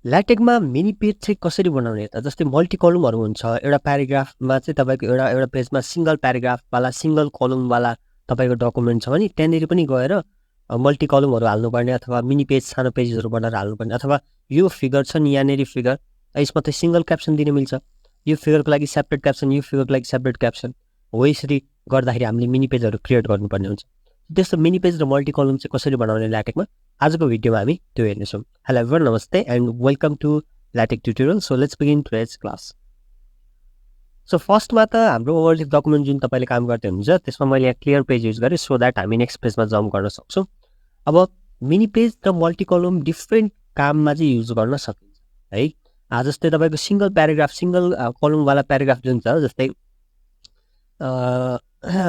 ल्याटेक्समा mini page चाहिँ कसरी बनाउने त जस्तै मल्टी कलमहरु हुन्छ एउटा प्याराग्राफमा चाहिँ तपाईको एउटा पेजमा सिंगल प्याराग्राफ वाला सिंगल कलम वाला तपाईको डकुमेन्ट छ भने त्यहाँनेरि पनि गएर मल्टी कलमहरु हाल्नुपर्ने अथवा मिनी पेज सानो पेजहरु बनाएर हाल्नुपर्ने अथवा यो फिगर छ नि यहाँनेरि फिगर यसमा त सिंगल क्याप्सन दिन मिल्छ यो फिगरको लागि सेपरेट क्याप्सन यो फिगरको लागि सेपरेट क्याप्सन हो यसरी गर्दाखेरि हामीले मिनी पेजहरु क्रिएट गर्नुपर्ने हुन्छ त्यस्तो मिनी पेज र मल्टी कलम चाहिँ कसरी बनाउने ल्याटेक्समा आजको भिडियोमा हामी त्यो हेर्नेछौँ हेलो एभ्रीवन नमस्ते and welcome to LaTeX tutorial so let's begin today's class so फर्स्टमा त हाम्रो ओभरलिफ डकुमेन्ट जुन तपाईले काम गर्दै हुनुहुन्छ त्यसमा मैले यहाँ क्लियर पेज युज गरे सो दैट हामी नेक्स्ट पेजमा जम्प गर्न सक्छौं अब मिनी पेज र मल्टी कलम डिफरेन्ट काममा चाहिँ युज गर्न सकिन्छ है जस्तै तपाईको सिंगल प्याराग्राफ सिंगल कलम वाला प्याराग्राफ जुन छ जस्तै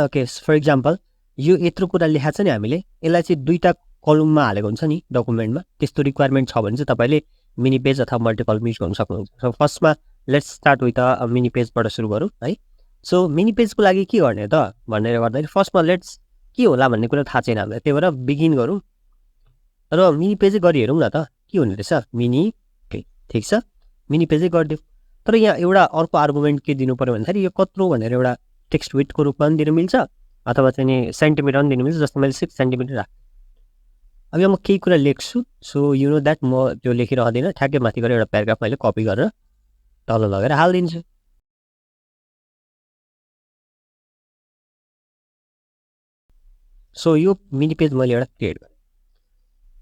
ओके फर एक्जाम्पल यो यत्रो कुरा लेखा छ नि हामीले यसलाई चाहिँ दुईटा कलममा हालेको हुन्छ नि डकुमेन्टमा त्यस्तो रिक्वायरमेन्ट छ भने चाहिँ तपाईले मिनी पेज अथवा मल्टी कलम युज गर्न सक्नुहुन्छ सो फर्स्टमा let's start with a mini पेजबाट सुरु गरौँ है सो मिनी पेजको लागि के गर्ने त भनेर गर्दाखेरि फर्स्टमा लेट्स के होला भन्ने कुरा थाहा छैन हामीलाई त्यही भएर बिगिन गरौँ र मिनी पेजै गरी हेरौँ न त के हुने रहेछ मिनी ठीक छ मिनी पेजै गरिदिउँ तर यहाँ एउटा अर्को आर्गुमेन्ट के दिनु पर्यो भन्दाखेरि यो कत्रो भनेर एउटा टेक्स्ट विड्थको रूपमा पनि दिन मिल्छ अथवा चाहिँ नि सेन्टिमिटर पनि दिनु मिल्छ जस्तो मैले 6 सेन्टिमिटर राखेँ अब यहाँ म केही कुरा लेख्छु सो यु नो द्याट म त्यो लेखिरहँदैन ठ्याक्कै माथि गएर एउटा प्याराग्राफ मैले कपी गरेर तल लगेर हालिदिन्छु सो यो मिनी पेज मैले एउटा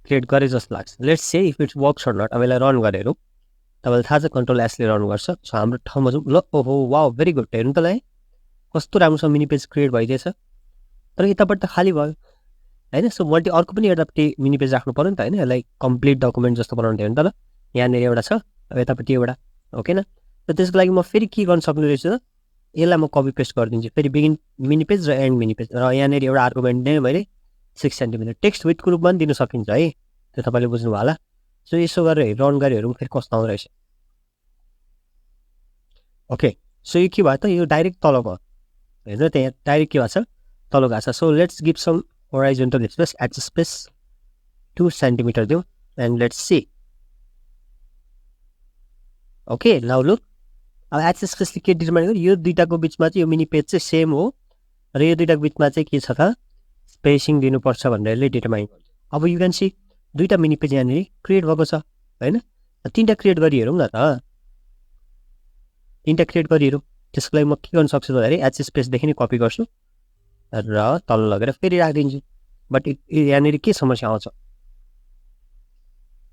क्रिएट गरे जस्तो लाग्छ let's say if it's works or not अब यसलाई रन गरेर तपाईलाई थाहा छ कन्ट्रोल एस ले रन गर्छ सो हाम्रो ठाउँमा जाउँ ल ओहो वाउ भेरी गुड हेर्नु त ल कस्तो राम्रोसँग मिनी पेज क्रिएट भइदिएछ तर यतापट्टि त खाली भयो हैन सो मल्टी अर्को पनि यतापट्टि मिनी पेज राख्नु पर्यो नि त हैन यसलाई कम्प्लिट डकुमेन्ट जस्तो बनाउनु थियो नि त ल यहाँनेरि एउटा छ अब यतापट्टि एउटा ओके न त त्यसको लागि म फेरि के गर्न सक्ने रहेछु त यसलाई म कपी पेस्ट गरिदिन्छु फेरि बिगिन मिनी पेज र एन्ड मिनी पेज र यहाँनेरि एउटा आर्गुमेन्ट नै मैले 6 सेन्टिमिटर टेक्स्ट विड्थको रूपमा पनि दिन सकिन्छ है त्यो तपाईले बुझ्नु भयो होला सो यसो गरेर रन गरेर हेरौँ फेरि कस्तो आउँदो रहेछ ओके सो यो के भयो त यो डाइरेक्ट तल गयो हेर्नु त्यहाँ डाइरेक्ट के भएको छ तल गएको छ so let's give some horizontal space at space 2 centimeter दिउँ and let's see okay now look अब एट स्पेसले के डिटरमाइन गर्यो यो दुईटाको बीचमा चाहिँ यो मिनी पेज चाहिँ सेम हो र यो दुईटाको बीचमा चाहिँ के छ त स्पेसिङ दिनुपर्छ भनेरले डिटरमाइन गर्छ अब यु क्यान सी दुईटा मिनी पेज यहाँनिर क्रिएट भएको छ हैन तीनटा क्रिएट गरी हेरौँ न त तीनटा क्रिएट गरी हेरौँ त्यसको लागि म के गर्न सक्छु भन्दाखेरि एच स्पेसदेखि नै कपी गर्छु र तल लगेर फेरि राखिदिन्छु बट यहाँनिर के समस्या आउँछ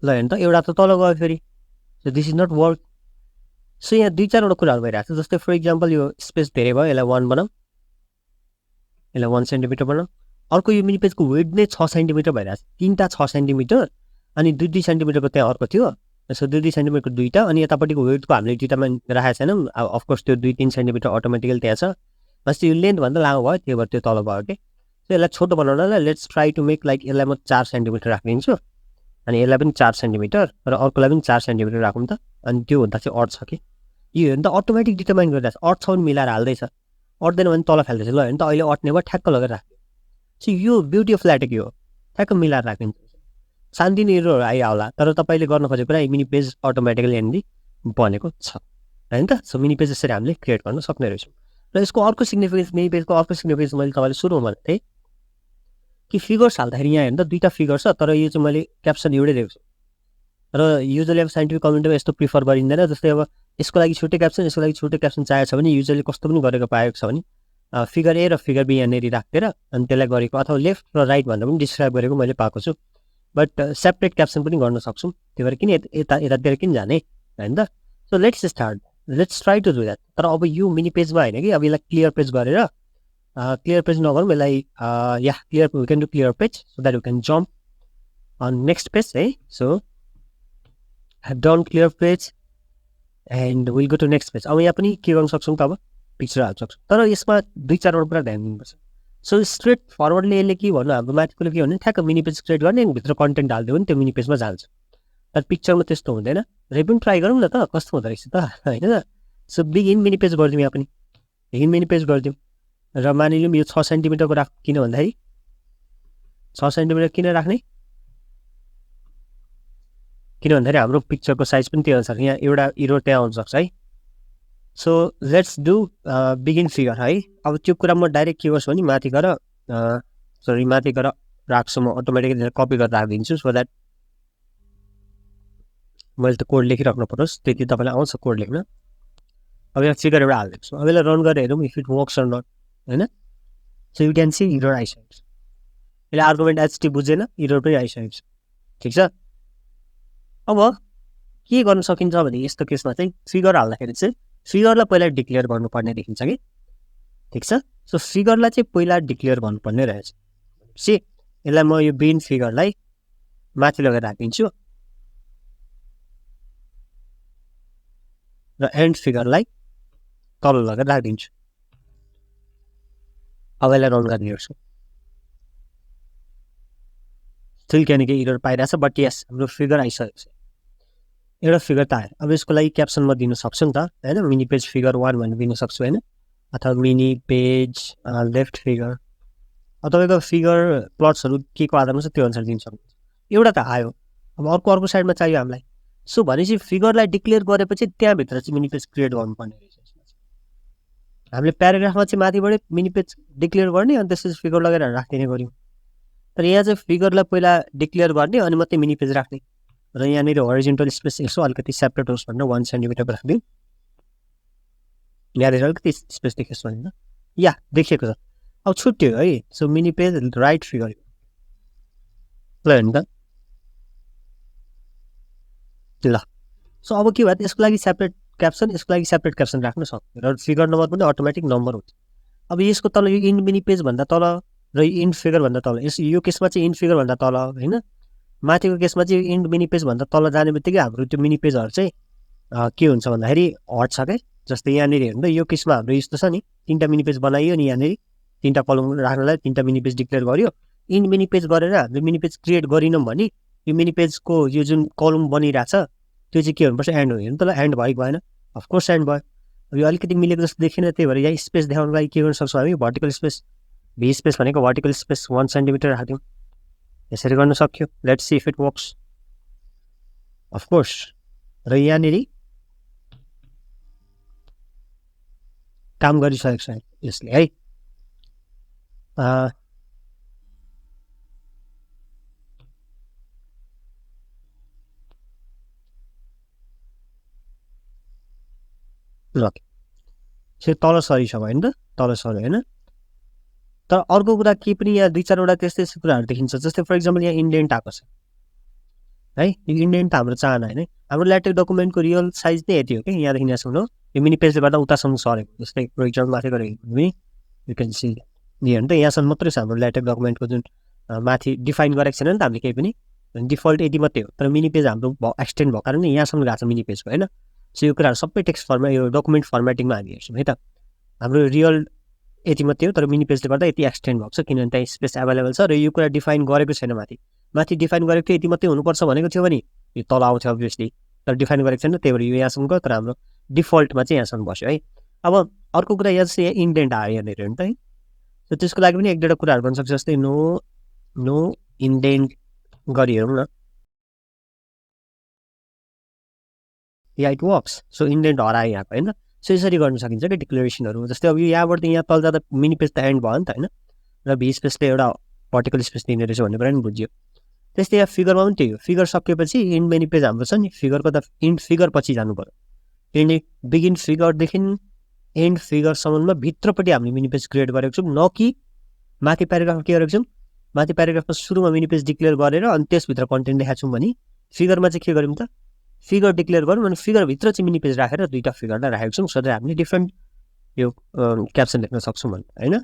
ल हेर्नु त एउटा त तल गयो फेरि so this is not work so यहाँ दुई चारवटा कुराहरू भइरहेको छ जस्तै फर इक्जाम्पल यो स्पेस धेरै भयो यसलाई 1 बनाऊ यसलाई 1 सेन्टिमिटर बनाऊ अर्को यो मिनी पेजको विड्थ नै 6 सेन्टिमिटर भइरहेको छ तीनटा 6 सेन्टिमिटर अनि 2 सेन्टिमिटरको त्यहाँ अर्को थियो सो 2 सेन्टिमिटरको दुईटा अनि यतापट्टिको विड्थको हामीले दुईटामा राखेको छैनौँ अफकोर्स त्यो 2-3 सेन्टिमिटर अटोमेटिकली त्यहाँ छ बस यो लेन्थ भन्दा लामो भयो त्यही भएर त्यो तल भयो के सो यसलाई छोटो बनाउनलाई let's try to make like यसलाई म 4 सेन्टिमिटर राखिदिन्छु अनि यसलाई पनि 4 सेन्टिमिटर र अर्कोलाई पनि 4 सेन्टिमिटर राखौँ त अनि त्यो हुँदा चाहिँ अड छ कि यो हेर्नु त अटोमेटिक डिटरमाइन गरिरहेछ अड छ भने मिलाएर हाल्दैछ अड्दैन भने तल फाल्दैछ ल हेर्नु त अहिले अट्ने भयो ठ्याक्क लगेर राख्यो सो यो ब्युटी अफ ल्याटेक्स यो ठ्याक्क मिलाएर राखिन्छ सानोतिनो एररहरू आइहाल्ला तर तपाईँले गर्न खोजेको कुरा मिनी पेज अटोमेटिकली यहाँनिर बनेको छ हैन त सो मिनी पेज यसरी हामीले क्रिएट गर्न सक्ने रहेछौँ र यसको अर्को सिग्निफिकेन्स मिनी पेजको अर्को सिग्निफिकेन्स मैले तपाईँले सुरुमा भनेको थिएँ कि फिगर्स हाल्दाखेरि यहाँ हेर्नु त दुईटा फिगर छ तर यो चाहिँ मैले क्याप्सन एउटै दिएको छु र युजली अब साइन्टिफिक कम्युनिटीमा यस्तो प्रिफर गरिँदैन जस्तै अब यसको लागि छुट्टै क्याप्सन यसको लागि छुट्टै क्याप्सन चाहिएको छ भने युजली कस्तो पनि गरेको पाएको छ भने फिगर ए र फिगर बी यहाँनिर राखेर अनि त्यसलाई गरेको अथवा लेफ्ट र राइट भन्दा पनि डिस्क्राइब गरेको मैले पाएको छु बट सेपरेट क्याप्सन पनि गर्न सक्छौँ त्यही भएर किन यतातिर किन जाने हैन त so let's start let's try to do that तर अब यो मिनी पेजमा हैन कि अब यसलाई क्लियर पेज गरेर क्लियर पेज नगरौँ यसलाई या clear we can do clear page so that we can jump on next page है so have done clear page and we'll go to next page अब यहाँ पनि के गर्न सक्छौँ त अब पिक्चर हाल्न सक्छौँ तर यसमा दुई चारवटा कुरा ध्यान दिनुपर्छ सो स्ट्रेट फरवर्डली यसले के भन्नु हाम्रो माथिको के भन्नु ठ्याक्क मिनी पेज क्रिएट गर्ने अनि भित्र कन्टेन्ट हाल्दियो भने त्यो मिनी पेजमा जान्छ तर पिक्चरमा त्यस्तो हुँदैन र पनि ट्राई गरौँ न त कस्तो हुँदो रहेछ त हैन त सो बिगिन मिनी पेज गरिदिउँ यहाँ पनि बिगिन मिनी पेज गरिदिउँ र मानिलिउँ यो 6 सेन्टिमिटरको राख किन भन्दाखेरि 6 सेन्टिमिटर किन राख्ने किन भन्दाखेरि हाम्रो पिक्चरको साइज पनि त्यो अनुसार यहाँ एउटा इरर त्यहाँ आउन सक्छ है। So let's do begin figure है। अब त्यो कुरा म डाइरेक्ट के गर्छु भने माथि गएर माथि गएर राख्छु, म अटोमेटिकली कपी गरेर राखिदिन्छु सो द्याट मैले त कोड लेखिराख्नु परोस्, त्यति तपाईँलाई आउँछ कोड लेख्न। अब यहाँ फिगर एउटा हालिदिन्छु, अब यसलाई रन गरेर हेरौँ if it works or not होइन। So you can see error आइसकेको छ, यसले आर्गुमेन्ट एचटी बुझेन, इरर पनि आइसकेको छ। ठिक छ। अब के गर्न सकिन्छ भने यस्तो केसमा चाहिँ फिगर हाल्दाखेरि चाहिँ फिगरलाई पहिला डिक्लेयर गर्नुपर्ने देखिन्छ कि। ठिक छ। सो फिगरलाई चाहिँ पहिला डिक्लेयर गर्नुपर्ने रहेछ। सी यसलाई म यो बिन फिगरलाई माथि लगेर राखिदिन्छु र एन्ड फिगरलाई तल लगेर राखिदिन्छु। अब यसलाई रन गर्ने हेर्छु, स्टिल किनकि इरर पाइरहेछ, बट यस हाम्रो फिगर आइसकेको छ, एउटा फिगर त आयो। अब यसको लागि क्याप्सन म दिन सक्छु नि त होइन, मिनी पेज फिगर 1 भनेर दिन सक्छु होइन, अथवा मिनी पेज लेफ्ट फिगर। अब तपाईँको फिगर प्लट्सहरू के को आधारमा छ त्यो अनुसार दिन सक्नुहुन्छ। एउटा त आयो, अब अर्को साइडमा चाहियो हामीलाई। सो भनेपछि फिगरलाई डिक्लेयर गरेपछि त्यहाँभित्र चाहिँ मिनी पेज क्रिएट गर्नुपर्ने रहेछ। हामीले प्याराग्राफमा चाहिँ माथिबाटै मिनी पेज डिक्लेयर गर्ने अनि त्यसपछि फिगर लगेर राखिदिने गऱ्यौँ, तर यहाँ चाहिँ फिगरलाई पहिला डिक्लेयर गर्ने अनि मात्रै मिनी पेज राख्ने। र यहाँनिर हरिजोन्टल स्पेस यसो अलिकति सेपरेट होस् भनेर 1 सेन्टिमिटर राखिदिउँ, यहाँनिर अलिकति स्पेस देखियोस् भनेर। या देखिएको छ, अब छुट्यो है। So mini page right figure ल हेर्नु त ल। सो अब के भयो, यसको लागि सेपरेट क्याप्सन, यसको लागि सेपरेट क्याप्सन राख्न सक्यो र फिगर नम्बर पनि अटोमेटिक नम्बर हुन्छ। अब यसको तल यो इन मिनी पेज भन्दा तल र इन फिगर भन्दा तल, यो केसमा चाहिँ इन फिगर भन्दा तल होइन, माथिको केसमा चाहिँ इन मिनी पेज भन्दा तल जाने बित्तिकै हाम्रो त्यो मिनी पेजहरू चाहिँ के हुन्छ भन्दाखेरि हट्छ क्या। जस्तै यहाँनिर हेर्नु त, यो केसमा हाम्रो यस्तो छ नि, 3टा मिनी पेज बनाइयो नि, यहाँनिर 3टा कलम राख्नलाई 3टा मिनी पेज डिक्लेयर गर्यो। इन मिनी पेज गरेर हामीले मिनी पेज क्रिएट गरिनौँ भने यो मिनी पेजको यो जुन कलम बनिरहेछ त्यो चाहिँ के हुनुपर्छ, एन्ड हो। हेर्नु त ल, एन्ड भयो भएन, अफकोर्स एन्ड भयो। अब यो अलिकति मिलेको जस्तो देखिन, त्यही भएर यहाँ स्पेस देखाउनको लागि के गर्न सक्छौँ हामी, भर्टिकल स्पेस, भी स्पेस भनेको भर्टिकल स्पेस 1 सेन्टिमिटर राखिदिउँ, यसरी गर्न सक्यो। Let's see if it works, of course. र यहाँनिर काम गरिसकेको छ यसले है। ओके, सो तल सरी छ होइन त, तल सरी होइन। तर अर्को कुरा के पनि यहाँ 2-4वटा त्यस्तै कुराहरू देखिन्छ। जस्तै फर इक्जाम्पल यहाँ इन्डेन्ट आएको छ है, यो इन्डेन्ट त हाम्रो चाहना होइन। हाम्रो ल्याटेक्स डकुमेन्टको रियल साइज चाहिँ यति हो कि यहाँदेखि यहाँसम्म हो, यो मिनी पेजले गर्दा उतासम्म सरेको। जस्तै फर इक्जाम्पल माथि गएर पनि यु क्यान सी यहाँ त यहाँसम्म मात्रै छ हाम्रो ल्याटेक्स डकुमेन्टको जुन माथि डिफाइन गरेको छैन नि त हामीले केही पनि, डिफल्ट यति मात्रै हो। तर मिनी पेज हाम्रो एक्सटेन्ड भएको कारण यहाँसम्म गएको छ मिनी पेजको होइन। सो यो कुराहरू सबै टेक्स्ट फर्मेट, यो डकुमेन्ट फर्मेटिङमा हामी हेर्छौँ है त। हाम्रो रियल यति मात्रै हो, तर मिनी पेजले गर्दा यति एक्सटेन्ड भएको छ किनभने त्यहाँ स्पेस एभाइलेबल छ र यो कुरा डिफाइन गरेको छैन। माथि डिफाइन गरेको थियो यति मात्रै हुनुपर्छ भनेको थियो भने यो तल आउँथ्यो अभियसली, तर डिफाइन गरेको छैन, त्यही भएर यो यहाँसम्म गयो, तर हाम्रो डिफल्टमा चाहिँ यहाँसम्म बस्यो है। अब अर्को कुरा यहाँ चाहिँ इन्डेन्ट आयो यहाँनिर हेर्नु त है। सो त्यसको लागि पनि 1-2 कुराहरू गर्न सक्छ। जस्तै नो इन्डेन्ट गरी हेरौँ न, या इट वर्क्स। सो इन्डेन्ट हरायो यहाँको होइन। सो यसरी गर्न सकिन्छ कि डिक्लेरेसनहरू। जस्तै अब यो यहाँबाट यहाँ तल जाँदा मिनी पेज त एन्ड भयो नि त होइन, र भी स्पेसले एउटा भर्टिकल स्पेस दिने रहेछ भन्ने कुरा पनि बुझ्यो। त्यस्तै यहाँ फिगरमा पनि त्यही हो, फिगर सकेपछि इन्ड मिनी पेज हाम्रो छ नि, फिगरको त इन्ड फिगर पछि जानु पऱ्यो। किनभने बिगिन फिगरदेखि एन्ड फिगरसम्ममा भित्रपट्टि हामीले मिनी पेज क्रिएट गरेको छौँ, न कि माथि प्याराग्राफमा के गरेको छौँ, माथि प्याराग्राफमा सुरुमा मिनी पेज डिक्लेयर गरेर अनि त्यसभित्र कन्टेन्ट देखाएको छौँ भने फिगरमा चाहिँ के गर्यौँ त, फिगर डिक्लेयर गरौँ अनि फिगरभित्र चाहिँ मिनी पेज राखेर 2टा फिगरलाई राखेको छौँ सो द्याट हामीले डिफ्रेन्ट यो क्याप्सन लेख्न सक्छौँ भने होइन।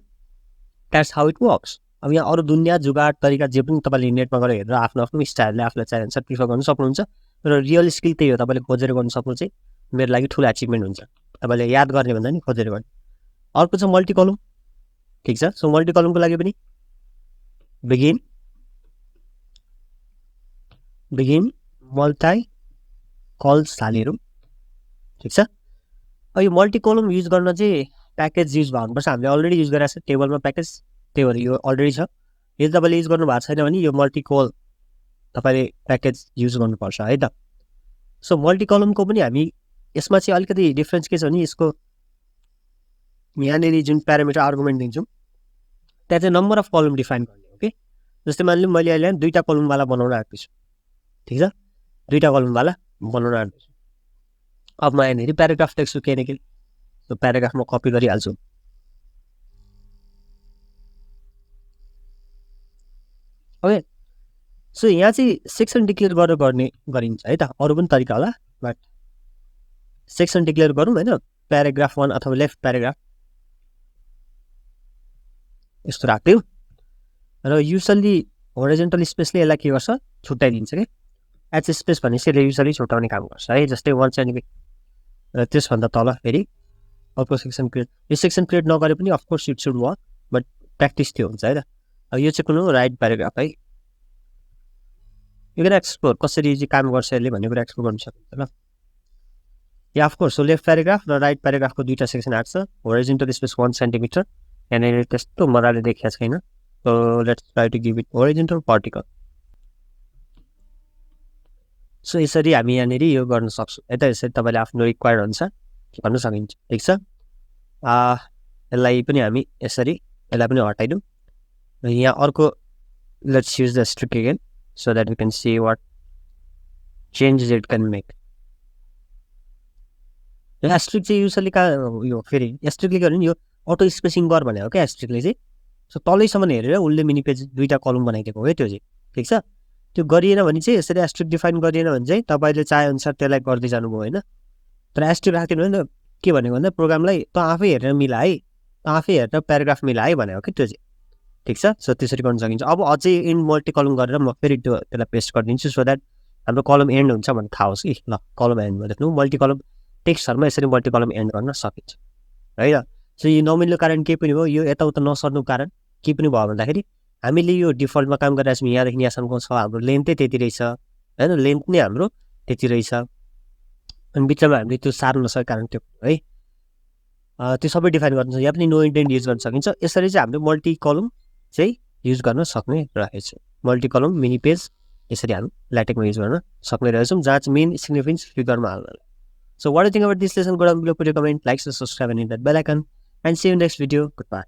That's how it works. अब यहाँ अरू दुनियाँ जुगाड तरिका जे पनि तपाईँले नेटमा गएर हेरेर आफ्नो आफ्नो स्टाइलले आफूलाई चाहिने अनुसार प्रिफर गर्न सक्नुहुन्छ। र रियल स्किल त्यही हो, तपाईँले खोजेर गर्नु सक्नु चाहिँ मेरो लागि ठुलो एचिभमेन्ट हुन्छ। तपाईँले याद गर्ने भन्दा नि खोजेर गर्ने। अर्को छ मल्टिकलम। ठिक छ। सो मल्टिकलमको लागि पनि बिगिन मल्टी कल्स हालेरौँ। ठिक छ। अब यो मल्टिकलम युज गर्न चाहिँ प्याकेज युज गर्नुपर्छ। हामीले अलरेडी युज गरेको छ टेबलमा प्याकेज, त्यही भएर यो अलरेडी छ। यदि तपाईँले युज गर्नु भएको छैन भने यो मल्टिकल तपाईँले प्याकेज युज गर्नुपर्छ है त। सो मल्टिकलमको पनि हामी यसमा चाहिँ अलिकति डिफरेन्स के छ भने यसको यहाँनिर जुन प्यारामिटर आर्गुमेन्ट दिन्छौँ त्यहाँ चाहिँ नम्बर अफ कलम डिफाइन गर्ने हो कि जस्तै मानिलिउँ मैले अहिले 2टा कलमवाला बनाउन आँटेको छु ठिक छ 2टा कलमवाला बनाउन आँटेको छु अब म यहाँनिर प्याराग्राफ लेख्छु केही न केही त्यो प्याराग्राफ म कपी गरिहाल्छु ओके सो यहाँ चाहिँ सेक्सन डिक्लेयर गरेर गरिन्छ है त अरू पनि तरिका होला बट सेक्सन डिक्लेयर गरौँ हैन प्याराग्राफ 1 अथवा लेफ्ट प्याराग्राफ यस्तो राख्दियौ र युजली होरिजोन्टल स्पेसले यसलाई के गर्छ छुट्याइदिन्छ के एच स्पेस भनेपछि यसले युजली छुट्याउने काम गर्छ है जस्तै 1 सेन्टिमिटर र त्यसभन्दा तल फेरि अर्को सेक्सन क्रिएट यो सेक्सन क्रिएट नगरे पनि of course it should work but practice त्यो हुन्छ है त अब यो चाहिँ कुनै राइट प्याराग्राफ है यो कुरा एक्सप्लोर कसरी चाहिँ काम गर्छ यसले भन्ने कुरा एक्सप्लोर गर्न सकिन्छ ल या अफकोर्स लेफ्ट प्याराग्राफ र राइट प्याराग्राफको 2टा सेक्सन आएको छ होरिजोन्टल स्पेस 1 सेन्टिमिटर यहाँनिर त्यस्तो मजाले देखिएको छैन so let's try to give it horizontal vertical so यसरी हामी यहाँनिर यो गर्न सक्छौँ यता यसरी तपाईँले आफ्नो रिक्वायर्ड अनुसार गर्न सकिन्छ ठिक छ यसलाई पनि हामी यसरी यसलाई पनि हटाइदिउँ र यहाँ अर्को let's use the asterisk again so that we can see what changes it can make. Asterisk चाहिँ युजली यो फेरि एस्ट्रिकले गर्यो नि यो अटो स्पेसिङ गर भने हो क्या एस्ट्रिकले चाहिँ सो तलैसम्म हेरेर उसले मिनी पेज 2टा कलम बनाइदिएको हो त्यो चाहिँ ठिक छ त्यो गरिएन भने चाहिँ यसरी एस्ट्रिक डिफाइन गरिएन भने चाहिँ तपाईँले चाहे अनुसार त्यसलाई गर्दै जानुभयो होइन तर एस्ट्रिक राख्दिनु भने त के भनेको भन्दा प्रोग्रामलाई त आफै हेरेर मिला है त आफै हेरेर प्याराग्राफ मिला है भने हो कि त्यो चाहिँ ठिक छ सो त्यसरी गर्न सकिन्छ अब अझै इन मल्टिकलम गरेर म फेरि त्यो त्यसलाई पेस्ट गरिदिन्छु सो द्याट हाम्रो कलम एन्ड हुन्छ भन्ने थाहा होस् कि ल कलम एन्ड भन्नु मल्टिकलम टेक्स्टहरूमा यसरी मल्टिकलम एन्ड गर्न सकिन्छ है त सो यो नमिल्नु कारण के पनि भयो यो यताउता नसर्नु कारण के पनि भयो भन्दाखेरि हामीले यो डिफल्टमा काम गरिरहेको छौँ यहाँदेखि यहाँसम्मको छ हाम्रो लेन्थै त्यति रहेछ होइन लेन्थ नै हाम्रो त्यति रहेछ अनि बिचमा हामीले त्यो सार्नु नसकेको कारण त्यो है त्यो सबै डिफाइन गर्नु या पनि नो इन्टेन्ट युज गर्न सकिन्छ यसरी चाहिँ हामीले मल्टिकलम चाहिँ युज गर्न सक्ने रहेछ मल्टिकलम मिनी पेज यसरी हामी ल्याटेक्समा युज गर्न सक्ने रहेछौँ जहाँ चाहिँ मेन सिग्निफिकेन्स फिगरमा हाल्नलाई so what you think about this lesson go down below put your comment like and subscribe and hit that bell icon and see you next video good by